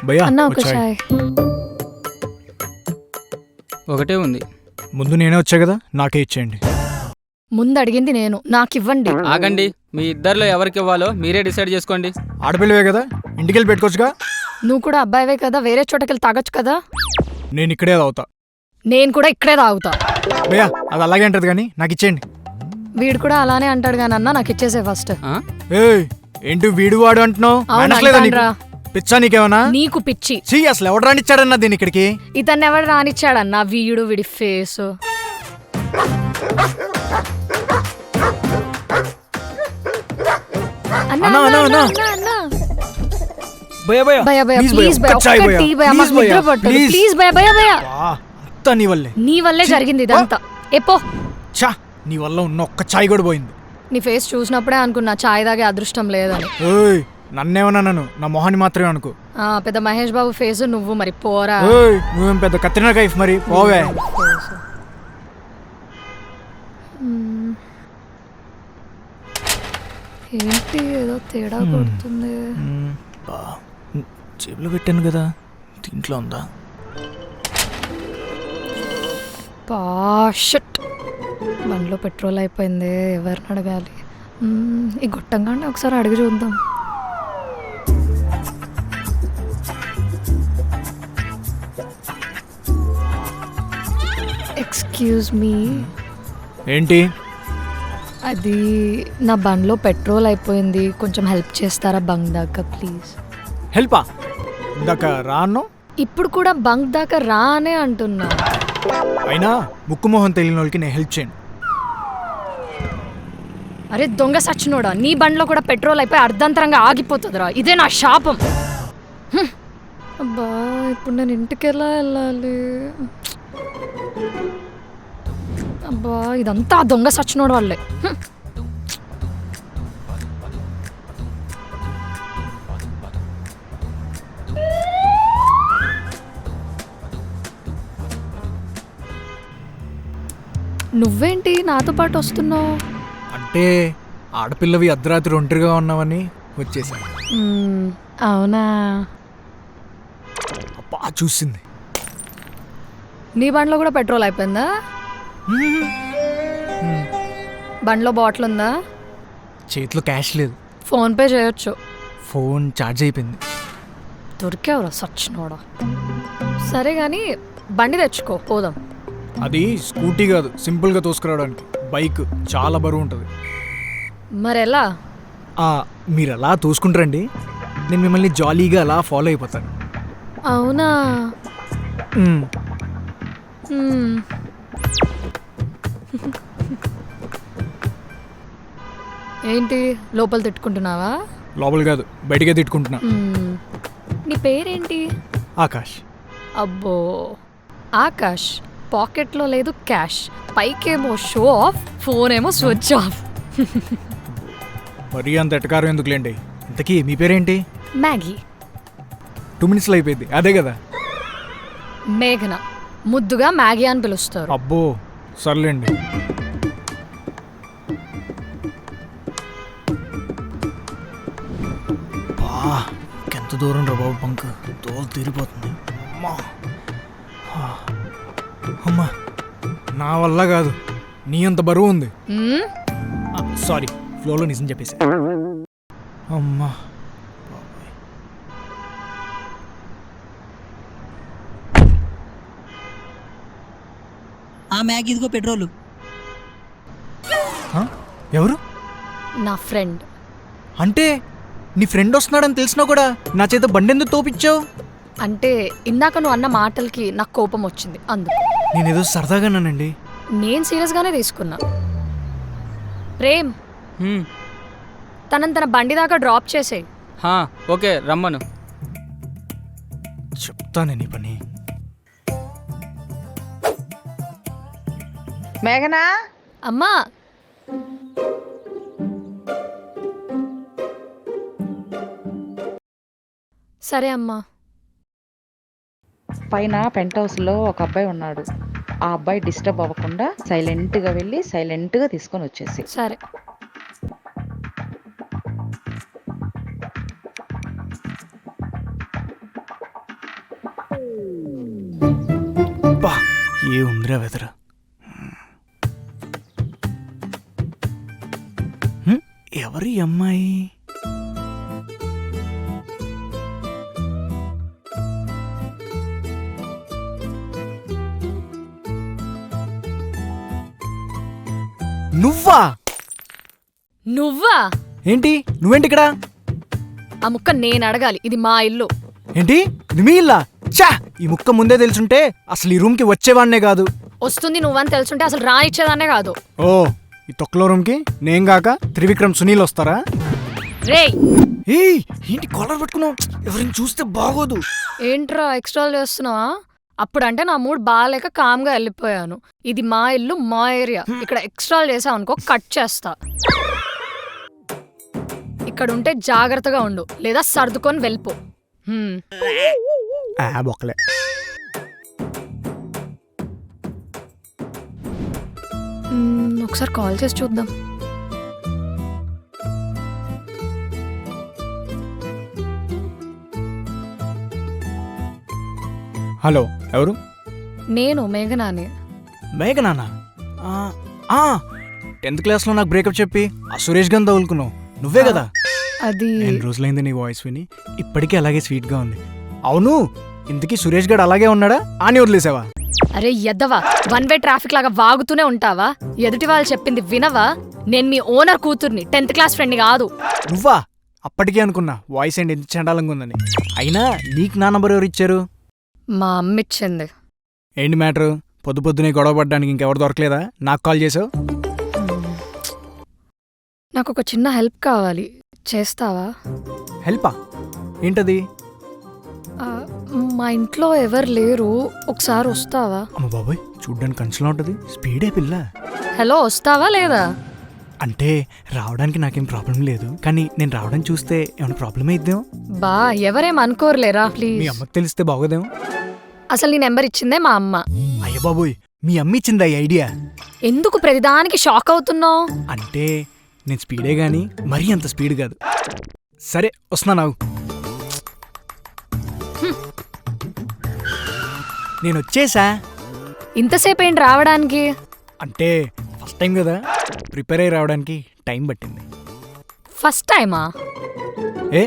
భయ్యా అన్న ఒక వచ్చాయి. చాయ్. ఒకటే ఉంది. ముందు నేనే వచ్చా కదా, నాకే ఇచ్చేయండి. ముందు అడిగింది నేను, నాకు ఇవ్వండి. ఆగండి, మీ ఇద్దరిలో ఎవరికి ఇవ్వాలో మీరే డిసైడ్ చేసుకోండి. ఆడపిల్లవే కదా, ఇంటికెళ్ళి పెట్టుకోవచ్చుగా. నువ్వు కూడా అబ్బాయివే కదా, వేరే చోటకెళ్ళి తాగొచ్చు కదా. నేను ఇక్కడే తాగుతా. నేను కూడా ఇక్కడే తాగుతా. భయ్యా అది అలాగే అంటది కానీ నాకు ఇచ్చేయండి. వీడు కూడా అలానే అంటాడు కానీ అన్న నాకు ఇచ్చేసే ఫస్ట్. ఆ? ఏయ్ ఏంటి వీడు వాడు అంటున్నావు? అవును, అనట్లేదా నీకు? అంటాన్రా. పిచ్చా నీకేమన్నా? నీకు పిచ్చి. ఛీ, అసలు ఎవడు రానిచ్చాడన్నా దీని ఇక్కడికి? ఇతన్ని ఎవడు రానిచ్చాడన్నా? వీడు వీడి ఫేస్. అన్నా, అన్నా, అన్నా. భయ్యా భయ్యా భయ భయ ప్లీజ్ ప్లీజ్ భయ ఒక్క చాయ్ భయ్యా. ప్లీజ్ భయ్యా, ప్లీజ్. ప్లీజ్ భయ భయ భయ. వా, అంతా నీ వల్లే. నీ వల్లే జరిగింది ఇదంతా. ఎపో. ఛా, నీ వల్ల ఉన్న ఒక్క చాయ్ కూడా పోయింది. నీ ఫేస్ చూసినప్పుడే అనుకున్నా చాయ్ తాగే అదృష్టం లేదని. ఏయ్ నన్నేమన్నా నన్ను, నా మొహాన్ని మాత్రమే అనుకో. పెద్ద మహేష్ బాబు ఫేస్ నువ్వు మరి పోరా. ఏయ్ నువ్వేం పెద్ద కత్రినా కైఫ్ మరి, పోవే. ఏంటి ఏదో తేడా కొడుతుంది. జేబులో పెట్టాను కదా, దీంట్లో ఉందా? షిట్, బండిలో పెట్రోల్ అయిపోయింది. ఎవరిని అడగాలి? ఈ గొట్టంగానే ఒకసారి అడిగి చూద్దాం. Excuse me. ఏంటి? అది నా బండిలో పెట్రోల్ అయిపోయింది, కొంచెం హెల్ప్ చేస్తారా బంక్ దాకా ప్లీజ్? హెల్పా? ఇందాక రాను. ఇప్పుడు కూడా బంక్ దాకా రా అనే అంటున్నా. అయినా ముక్కు మొహం తెలియని వాళ్ళకి నేను హెల్ప్ చేయను. అరే దొంగ సచ్చినోడా, నీ బండిలో కూడా పెట్రోల్ అయిపోయి అర్ధంతరంగా ఆగిపోతుందిరా. ఇదే నా శాపం. అబ్బా ఇప్పుడు నేను ఇంటికి ఎలా వెళ్ళాలి? అబ్బా ఇదంతా దొంగ సచ్చినోడు వాళ్ళే. నువ్వేంటి నాతో పాటు వస్తున్నావు? అంటే ఆడపిల్లవి అర్ధరాత్రి ఒంటరిగా ఉన్నావని వచ్చేసాను. అవునా? అబ్బా చూసింది. నీ బండిలో కూడా పెట్రోల్ అయిపోయిందా? బండిలో బాటిల్ ఉందా? చేతిలో క్యాష్ లేదు. ఫోన్పే చేయొచ్చు. ఫోన్ ఛార్జ్ అయిపోయింది. దొరికేవరా సచ్చినోడా. సరే కానీ బండి తెచ్చుకో, పోదాం. అది స్కూటీ కాదు, సింపుల్గా తోసుకురావడానికి బైక్, చాలా బరువు ఉంటుంది. మరెలా? మీరు అలా తోసుకుంటారండి, నేను మిమ్మల్ని జాలీగా అలా ఫాలో అయిపోతాను. అవునా? ఏంటి లోపల తిట్టుకుంటున్నావా? లోపల కాదు, బయటకే తిట్టుకుంటున్నా. నీ పేరేంటి? ఆకాష్. అబ్బో ఆకాష్, పాకెట్లో లేదు క్యాష్, పైకేమో షో ఆఫ్, ఫోన్ ఏమో స్విచ్ ఆఫ్. మరీ అంత ఎటకారం ఎందుకులేండి. ఇంతకీ మీ పేరేంటి? మ్యాగీ. 2 minutesలో అయిపోయింది, అదే కదా? మేఘన, ముద్దుగా మ్యాగీ అని పిలుస్తారు. అబ్బో సర్లేండి. ఎంత దూరం రా బాబు బంక్, తోలు తీరిపోతుంది. అమ్మా నా వల్ల కాదు, నీ అంత బరువు ఉంది. సారీ, ఫ్లోలో నిజం చెప్పేసి. అమ్మా మ్యాగీ ఇదిగో పెట్రోలు. ఎవరు? నా ఫ్రెండ్. అంటే నీ ఫ్రెండ్ వస్తున్నాడని తెలిసినా కూడా నా చేత బండి ఎందుకు తోపిచ్చావు? అంటే ఇందాక నువ్వు అన్న మాటలకి నాకు కోపం వచ్చింది అందుకు. నేనేదో సరదాగానండి. నేను సీరియస్గానే తీసుకున్నా. ప్రేమ్, తన బండి దాకా డ్రాప్ చేసే. ఓకే రమ్మను. చెప్తానే నీ పని. మేఘనా, అమ్మా సరే అమ్మా. పైన పెంట్ హౌస్లో ఒక అబ్బాయి ఉన్నాడు. ఆ అబ్బాయి డిస్టర్బ్ అవ్వకుండా సైలెంట్గా వెళ్ళి సైలెంట్గా తీసుకొని వచ్చేసి. సరే. బా ఏ ఉందిరా వెదరా. ఎవరి అమ్మాయి? నువ్వా? నువ్వా? ఏంటి నువ్వేంటి ఇక్కడ? ఆ ముక్క నేను అడగాలి, ఇది మా ఇల్లు. ఏంటి ఇది మీ ఇల్లా? చా, ఈ ముక్క ముందే తెలుసుంటే అసలు ఈ రూమ్కి వచ్చేవాడినే కాదు. వస్తుంది నువ్వని తెలుసుంటే అసలు రానిచ్చేదాన్నే కాదు. ఓ, ఈ తొక్కలో రూమ్కి నేను గాక త్రివిక్రమ్ సునీల్ వస్తారా? రేయ్ ఏయ్, ఏంటి కాలర్ పట్టుకున్నావు? ఎవరిని చూస్తే బాగోదు. ఏంట్రా ఎక్స్ట్రా చేస్తున్నావా? అప్పుడంటే నా మూడ్ బాగాలేక కామ్గా వెళ్ళిపోయాను. ఇది మా ఇల్లు, మా ఏరియా. ఇక్కడ ఎక్స్ట్రా చేసావు అనుకో కట్ చేస్తా. ఇక్కడ ఉంటే జాగ్రత్తగా ఉండు, లేదా సర్దుకొని వెళ్ళిపో. బొక్కలే. ఒకసారి కాల్ చేసి చూద్దాం. హలో, ఎవరు? నేను మేఘనాని. మేఘనానా? 10th క్లాస్లో నాకు బ్రేకప్ చెప్పి ఆ సురేష్ గన్ తగులుకున్నావు నువ్వే కదా? అది ఎన్ని రోజులైంది నీ వాయిస్ విని, ఇప్పటికీ అలాగే స్వీట్గా ఉంది. అవును, ఇంతకీ సురేష్ గడ్ అలాగే ఉన్నాడా అని వదిలేసావా? అరే ఎద్దవా, 1 వే ట్రాఫిక్ లాగా వాగుతూనే ఉంటావా? ఎదుటి వాళ్ళు చెప్పింది వినవా? నేను మీ ఓనర్ కూతుర్ని, 10th క్లాస్ ఫ్రెండ్ని కాదు. నువ్వా? అప్పటికే అనుకున్నా వాయిస్ ఏంటి ఎంత చండాలంగా ఉందని. అయినా నీకు నా నంబర్ ఎవరు ఇచ్చారు? మా అమ్మ ఇచ్చింది. ఏంటి మ్యాటర్? పొద్దునే గొడవ పడ్డానికి ఇంకెవరు దొరకలేదా? నాకు కాల్ చేసావు. నాకు ఒక చిన్న హెల్ప్ కావాలి, చేస్తావా? హెల్పా? ఏంటది? మా ఇంట్లో ఎవరు లేరు, ఒకసారి వస్తావా? అమ్మ బాబాయ్, చూడ్డానికి కంచులా ఉంటుంది, స్పీడే పిల్ల. హలో, వస్తావా లేదా? అంటే రావడానికి నాకేం ప్రాబ్లం లేదు, కానీ నేను రావడం చూస్తే ఏమైనా ప్రాబ్లమ్ అయిద్దాం. బా ఎవరేం అనుకోరులేరా మీ ప్లీజ్. అమ్మకి తెలిస్తే బాగోదేమో. అసలు నీ నెంబర్ ఇచ్చిందే మా అమ్మ. అయ్య బాబోయ్, మీ అమ్మ ఇచ్చిందా ఈ ఐడియా? ఎందుకు ప్రతిదానికి షాక్ అవుతున్నావు? అంటే నేను స్పీడే గాని మరీ అంత స్పీడ్ కాదు. సరే వస్తున్నా నావు. నేను వచ్చేసా. ఇంతసేపు ఏంటి రావడానికి? అంటే ఫస్ట్ టైం కదా, ప్రిపేర్ అయ్యి రావడానికి టైం పట్టింది. ఫస్ట్ టైమా? ఏ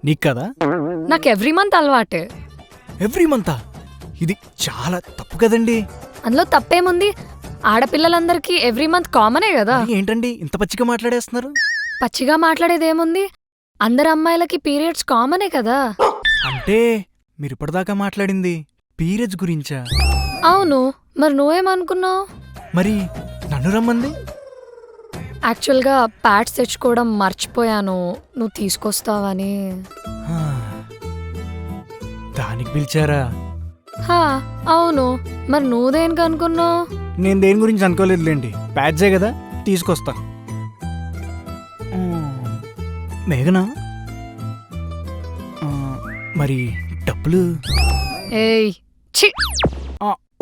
నీకు కదా? నాకు ఎవ్రీ మంత్ అలవాటే. ఎవ్రీ మంతా? ఇది చాలా తప్పు కదండి. అందులో తప్పేముంది? ఆడపిల్లలందరికీ ఎవ్రీ మంత్ కామనే కదా. మరి ఏంటండి ఇంత పచ్చిగా మాట్లాడేస్తున్నారు? పచ్చిగా మాట్లాడేదేముంది? అందరు అమ్మాయిలకి పీరియడ్స్ కామనే కదా. అంటే మీరు ఇప్పటిదాకా మాట్లాడింది పీరియడ్స్ గురించా? అవును, మరి నువ్వేమనుకున్నావు? మరి నన్ను రమ్మంది? యాక్చువల్గా ప్యాడ్స్ తెచ్చుకోవడం మర్చిపోయాను, నువ్వు తీసుకొస్తావని. హా, దానికి పిలిచారా? హా అవును, మరి నువ్వు దేనికి అనుకున్నావు? నేను దేని గురించి అనుకోలేదులేండి, ప్యాడ్సే కదా, తీసుకొస్తా. మేఘనా, మరి డబ్బులు? ఏయ్ ఛీ,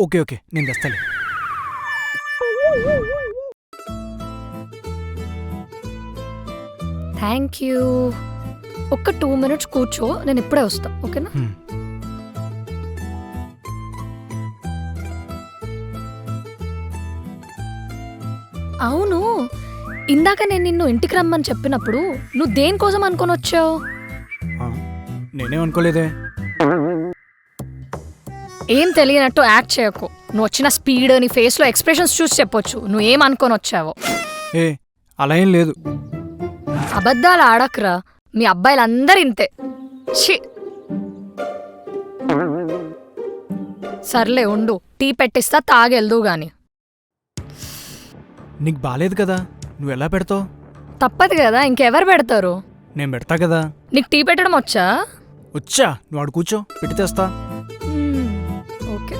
ఓకే ఓకే, నేను తెస్తాలే. Thank you. ఒక్క 2 minutes కూర్చో, నేను ఇప్పుడే వస్తా, ఓకేనా? అవును, ఇందాక నేను నిన్ను ఇంటికి రమ్మని చెప్పినప్పుడు నువ్వు దేనికోసం అనుకొని వచ్చావు? నేనేం అనుకోలేదే. ఏం తెలియనట్టు యాక్ట్ చేయకు. నువ్వు వచ్చిన స్పీడ్, నీ ఫేస్లో ఎక్స్ప్రెషన్స్ చూసి చెప్పొచ్చు నువ్వు ఏం అనుకొని వచ్చావో. ఏ అలా ఏం లేదు. అబద్ధాలు ఆడకురా, మీ అబ్బాయిలందరూ ఇంతే. ఛీ, సర్లే ఉండు, టీ పెట్టిస్తా, తాగెళ్దు గాని. నీకు బాలేదు కదా, నువ్వు ఎలా పెడతావు? తప్పదు కదా, ఇంకెవరు పెడతారు? నేను పెడతా కదా. నీకు టీ పెట్టడం వచ్చా? వచ్చా, నువ్వు ఆడు కూర్చో, పెట్టి తెస్తా. ఓకే.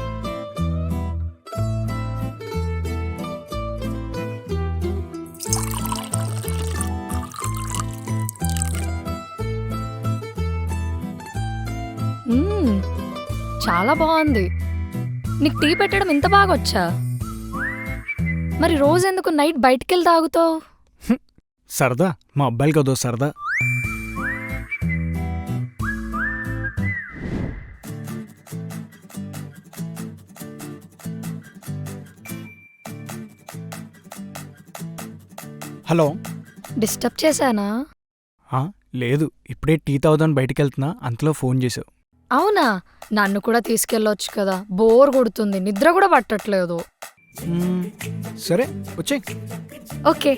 చాలా బాగుంది. నీకు టీ పెట్టడం ఇంత బాగా వచ్చా? మరి రోజెందుకు నైట్ బయటికెళ్ళి తాగుతావు? సరదా, మా అబ్బాయిలు కదో సరదా. హలో. డిస్టర్బ్ చేశానా? లేదు, ఇప్పుడే టీ తాగుదాని బయటికి వెళ్తున్నా, అంతలో ఫోన్ చేసావు. అవునా, నన్ను కూడా తీసుకెళ్ళొచ్చు కదా, బోర్ కొడుతుంది, నిద్ర కూడా పట్టట్లేదు. సరే వచ్చేయ్. ఓకే.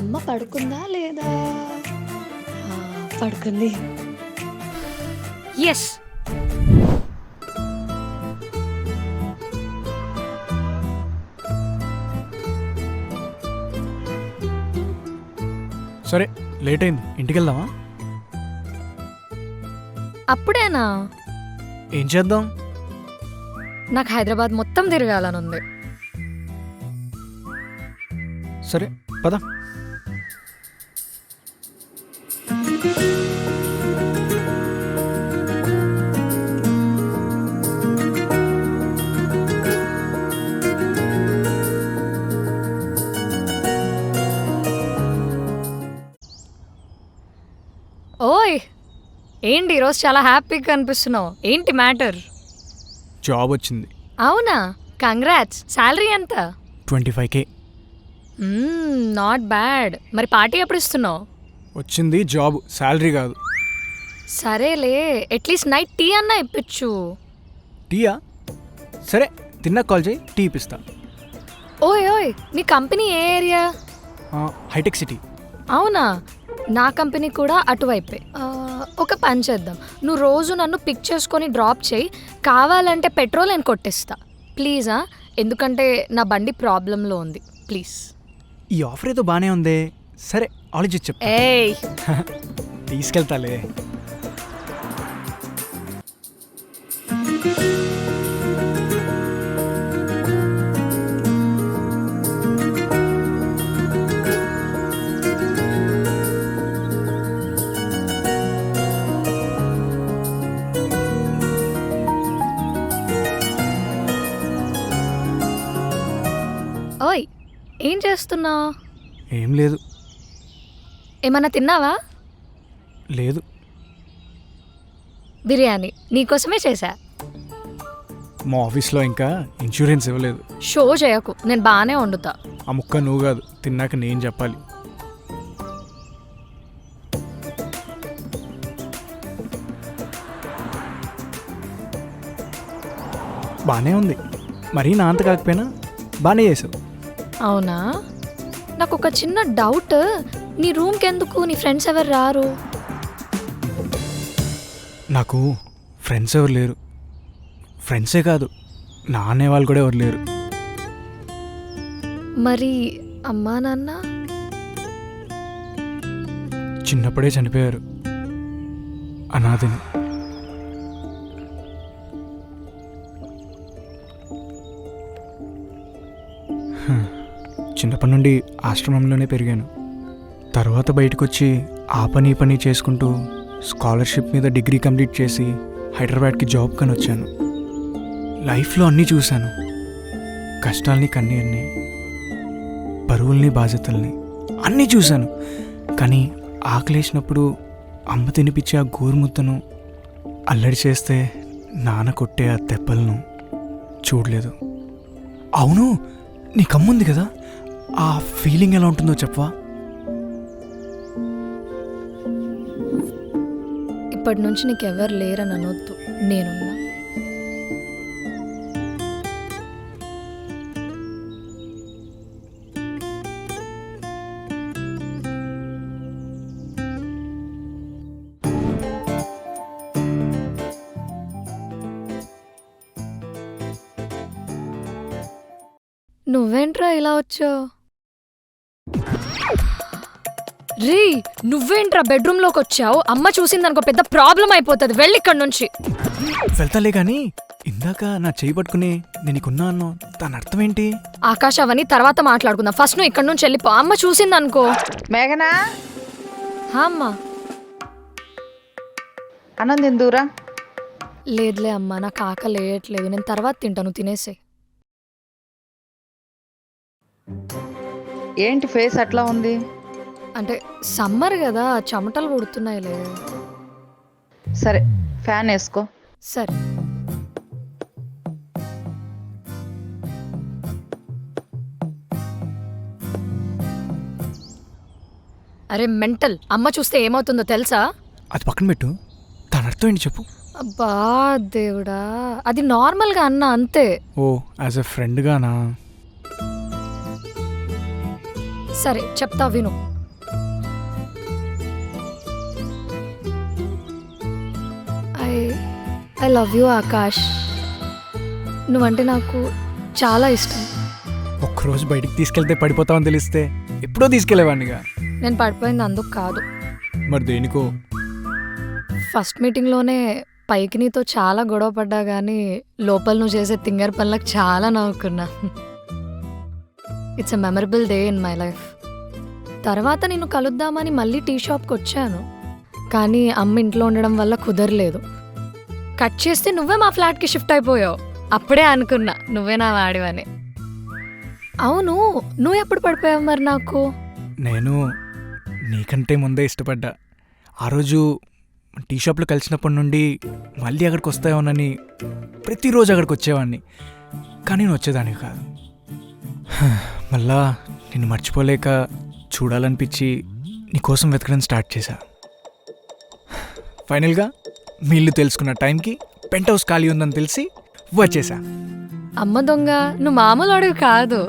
అమ్మ పడుకుందా లేదా? పడుకుంది. ఎస్. సరే, లేట్ అయింది, ఇంటికి వెళ్దామా? అప్పుడేనా? ఏం చేద్దాం? నాకు హైదరాబాద్ మొత్తం తిరగాలనుంది. సరే పద. ఓయ్, ఏంటి ఈరోజు చాలా హ్యాపీగా కనిపిస్తున్నావు, ఏంటి మ్యాటర్? జాబ్ వచ్చింది. అవునా, కంగ్రాట్స్. శాలరీ ఎంత? 25K. Not bad. మరి పార్టీ ఎప్పుడు ఇస్తున్నావు? వచ్చింది జాబ్, శాలరీ కాదు. సరేలే, అట్లీస్ట్ నైట్ టీ అన్నా ఇప్పించు. టీయా? సరే, తిన్నాక కాల్ చేయి, టీ ఇప్పిస్తా. ఓయ్ ఓయ్, నీ కంపెనీ ఏ ఏరియా? హైటెక్ సిటీ. అవునా, నా కంపెనీ కూడా అటువైపే. ఒక పని చేద్దాం, నువ్వు రోజు నన్ను పిక్ చేసుకొని డ్రాప్ చేయి, కావాలంటే పెట్రోల్ నేను కొట్టిస్తా ప్లీజా, ఎందుకంటే నా బండి ప్రాబ్లంలో ఉంది, ప్లీజ్. ఈ ఆఫర్ ఏదో బాగానే ఉంది, సరే ఆలోచించి చెప్తా. ఏయ్ తీసుకెళ్తాలే. ఓయ్, ఏం చేస్తున్నావు? ఏం లేదు. ఏమన్నా తిన్నావా? లేదు. బిర్యానీ నీకోసమే చేశా. మా ఆఫీస్లో ఇంకా ఇన్సూరెన్స్ ఇవ్వలేదు. షో చేయకు, నేను బాగానే వండుతా. ఆ ముక్క నువ్వు కాదు, తిన్నాక నేను చెప్పాలి. బాగానే ఉంది, మరీ నా అంత కాకపోయినా బాగానే చేసావు. అవునా, నాకు ఒక చిన్న డౌట్, నీ రూమ్కి ఎందుకు నీ ఫ్రెండ్స్ ఎవరు రారు? నాకు ఫ్రెండ్స్ ఎవరు లేరు. ఫ్రెండ్సే కాదు, నా అనేవాళ్ళు కూడా ఎవరు లేరు. మరి అమ్మా నాన్న? చిన్నప్పుడే చనిపోయారు, అనాథని. చిన్నప్పటి నుండి ఆశ్రమంలోనే పెరిగాను. తర్వాత బయటకు వచ్చి ఆ పని చేసుకుంటూ స్కాలర్షిప్ మీద డిగ్రీ కంప్లీట్ చేసి హైదరాబాద్కి జాబ్ కని వచ్చాను. లైఫ్లో అన్నీ చూశాను, కష్టాల్ని కన్నీళ్ళని, బరువుల్ని బాధ్యతల్ని అన్నీ చూశాను. కానీ ఆకలేసినప్పుడు అమ్మ తినిపించే ఆ గోరుముద్దను, అల్లరి చేస్తే నాన్న కొట్టే ఆ దెబ్బలను చూడలేదు. అవును, నీకమ్ముంది కదా, ఆ ఫీలింగ్ ఎలా ఉంటుందో చెప్పవా? ఇప్పటి నుంచి నీకెవరు లేరని అనొద్దు, నేనున్నా. నువ్వేంట్రా ఇలా వచ్చావు? రీ, నువ్వేంట్రా బెడ్రూమ్లోకి వచ్చావు? అమ్మ చూసిందనుకో పెద్ద ప్రాబ్లం అయిపోతుంది, వెళ్ళి ఇక్కడ నుంచి. వెళ్తాలే కానీ ఇందాక నా చేయి పట్టుకుని నేను నీకున్నా అన్నో, దాని అర్థం ఏంటి? ఆకాశ్, అవన్నీ తర్వాత మాట్లాడుకుందాం, ఫస్ట్ నువ్వు ఇక్కడ నుంచి వెళ్ళిపో. అమ్మ చూసిందనుకో. మేఘనా, అమ్మా. అన్నం తిందురా. లేదులే అమ్మా, నాకు ఆకలి వేయట్లేదు, నేను తర్వాత తింటాను, తినేసే. ఏంటి ఫేస్ అట్లా ఉంది? అంటే సమ్మర్ కదా, చెమటలు పుడుతున్నాయిలే. సరే, ఫ్యాన్ వేసుకో. సరే. అరే మెంటల్, అమ్మ చూస్తే ఏమవుతుందో తెలుసా? అది పక్కన పెట్టు, దాని అర్థం ఏంటి చెప్పు. అబ్బా దేవుడా, అది నార్మల్గా అన్నా అంతే. ఓ, యాజ్ ఎ ఫ్రెండ్గానా? సరే చెప్తా విను. I I love you Akash. నువ్వంటే నాకు చాలా ఇష్టం. ఒక్కరోజు బయటికి తీసుకెళ్తే పడిపోతావని తెలిస్తే ఎప్పుడో తీసుకెళ్లేవాడినిగా. నేను పడిపోయింది అందుకు కాదు. మరి దేనికో? ఫస్ట్ మీటింగ్లోనే పైకి నీతో చాలా గొడవ పడ్డా కానీ లోపల నువ్వు చేసే తింగర్ పనులకు చాలా నవ్వుకున్నా. It's a memorable day in my life. తర్వాత నేను కలుద్దామని మళ్ళీ టీ షాప్కి వచ్చాను, కానీ అమ్మ ఇంట్లో ఉండడం వల్ల కుదరలేదు. కట్ చేస్తే నువ్వే మా ఫ్లాట్కి షిఫ్ట్ అయిపోయావు. అప్పుడే అనుకున్నా నువ్వే నా వాడివని. అవును, నువ్వు ఎప్పుడు పడిపోయావు మరి నాకు? నేను నీకంటే ముందే ఇష్టపడ్డా. ఆ రోజు టీ షాప్లో కలిసినప్పటి నుండి మళ్ళీ అక్కడికి వస్తాయోనని ప్రతిరోజు అక్కడికి వచ్చేవాడిని, కానీ నేను వచ్చేదానికి కాదు. మళ్ళా నిన్ను మర్చిపోలేక చూడాలనిపించి నీకోసం వెతకడం స్టార్ట్ చేశా. ఫైనల్గా మీ ఇల్లు తెలుసుకున్న టైంకి పెంట్ హౌస్ ఖాళీ ఉందని తెలిసి వచ్చేసా. అమ్మ దొంగ, నువ్వు మామూలు అడుగు కాదు.